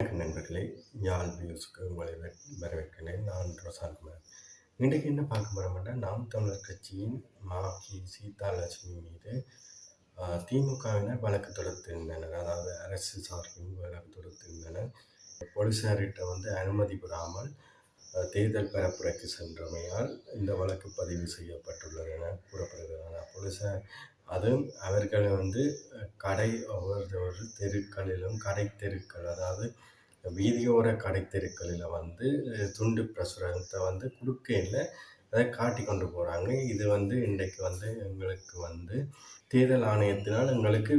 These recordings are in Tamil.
வணக்கம் நண்பர்களே, யாழ் வியூஸ்க்கு உங்களை வரவேற்கிறேன். நான் ரோசான்குமார். இன்றைக்கு என்ன பார்க்க போகிறோம்னா, நாம் தமிழர் கட்சியின் மாகி சீதாலட்சுமி மீது திமுகவினர் வழக்கு தொடுத்திருந்தனர். அதாவது அரசு சார்பில் வழக்கு தொடுத்திருந்தனர். போலீசார்கிட்ட அனுமதி பெறாமல் தேர்தல் பரப்புரைக்கு சென்றமையால் இந்த வழக்கு பதிவு செய்யப்பட்டுள்ளது என கூறப்படுகிறது. போலீசார் அதுவும் அவர்கள் கடை ஒவ்வொரு தெருக்களிலும் கடை தெருக்கள், அதாவது வீதியோர கடை தெருக்களில் துண்டு பிரசுரத்தை கொடுக்கையில் அதை காட்டி கொண்டு போகிறாங்க. இது இன்றைக்கு எங்களுக்கு தேர்தல் ஆணையத்தினால் எங்களுக்கு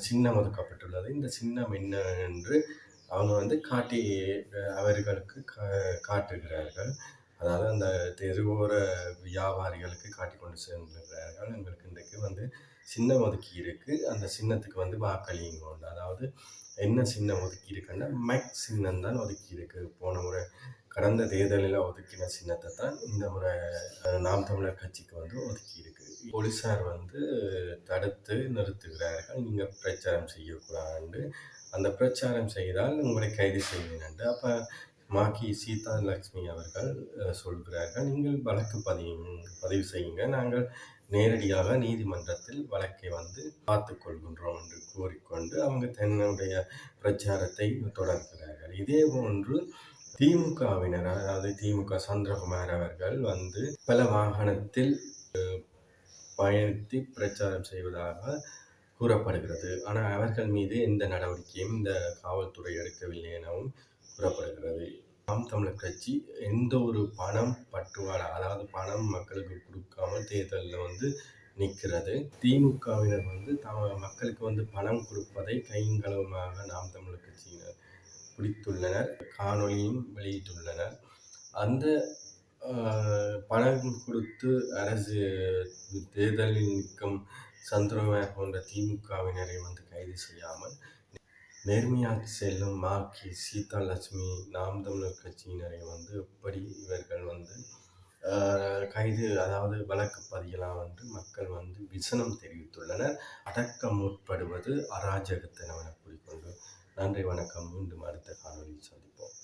சின்னம் ஒதுக்கப்பட்டுள்ளது. இந்த சின்னம் என்ன என்று அவங்க காட்டி அவர்களுக்கு காட்டுகிறார்கள். அதாவது அந்த தெருவோர வியாபாரிகளுக்கு காட்டி கொண்டு சென்றுகிறார்கள். எங்களுக்கு இன்றைக்கு சின்னம் ஒதுக்கி இருக்குது, அந்த சின்னத்துக்கு வாக்களியுங்க. அதாவது என்ன சின்னம் ஒதுக்கி இருக்குன்னா மைக் சின்னம் தான் ஒதுக்கி இருக்கு. போன முறை கடந்த தேர்தலில் ஒதுக்கின சின்னத்தை தான் இந்த முறை நாம் தமிழர் கட்சிக்கு ஒதுக்கி இருக்கு. போலீசார் தடுத்து நிறுத்துகிறார்கள். நீங்கள் பிரச்சாரம் செய்யக்கூடாது, அந்த பிரச்சாரம் செய்தால் உங்களை கைது செய்வேன். அப்போ மாகி சீதாலட்சுமி அவர்கள் சொல்கிறார்கள், நீங்கள் வழக்கு பதிவு செய்யுங்க, நாங்கள் நேரடியாக நீதிமன்றத்தில் வழக்கை பார்த்து கொள்கின்றோம் என்று கூறிக்கொண்டு அவங்க தன்னுடைய பிரச்சாரத்தை தொடர்கிறார்கள். இதே போன்று திமுகவினர், அதாவது திமுக சந்திரகுமார் அவர்கள் பல வாகனத்தில் பயணித்து பிரச்சாரம் செய்வதாக கூறப்படுகிறது. ஆனால் அவர்கள் மீது எந்த நடவடிக்கையும் இந்த காவல்துறை எடுக்கவில்லை எனவும் கூறப்படுகிறது. நாம் தமிழர் கட்சி எந்த ஒரு பணம் பட்டுவாடா, அதாவது பணம் மக்களுக்கு கொடுக்காமல் தேர்தலில் நிற்கிறது. திமுகவினர் மக்களுக்கு பணம் கொடுப்பதை கையங்களவுமாக நாம் தமிழர் கட்சியினர் பிடித்துள்ளனர், காணொலியும் வெளியிட்டுள்ளனர். அந்த பணம் கொடுத்து அரசு தேர்தலில் நிற்கும் சந்திரகுமார் போன்ற திமுகவினரை கைது செய்யாமல் நேர்மையாக செல்லும் மாகி சீதாலட்சுமி நாம் தமிழர் கட்சியினரை எப்படி இவர்கள் கைது, அதாவது வழக்கு பதியலாம் என்று மக்கள் விசனம் தெரிவித்துள்ளனர். அடக்க முற்படுவது அராஜகத்தனம் என கூறிக்கொண்டு நன்றி, வணக்கம். மீண்டும் அடுத்த காணொலியில் சந்திப்போம்.